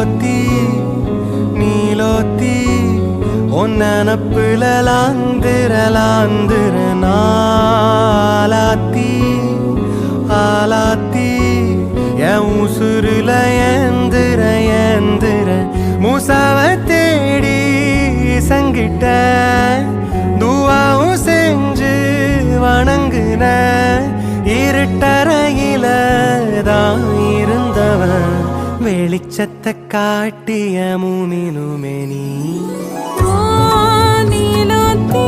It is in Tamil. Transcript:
நீலோத்தி நீலோத்தி ஒன்னப்புல லாந்திர நாலாத்தி ஆலாத்தி என் உசுருல ஏந்திர மூசாவ தேடி சங்கிட்ட துவாவும் செஞ்சு வணங்குன இருட்டறையில தான் இருந்தவன் வெளிச்சத்தை காட்டிய மூமினுமே நீ நீலோத்தி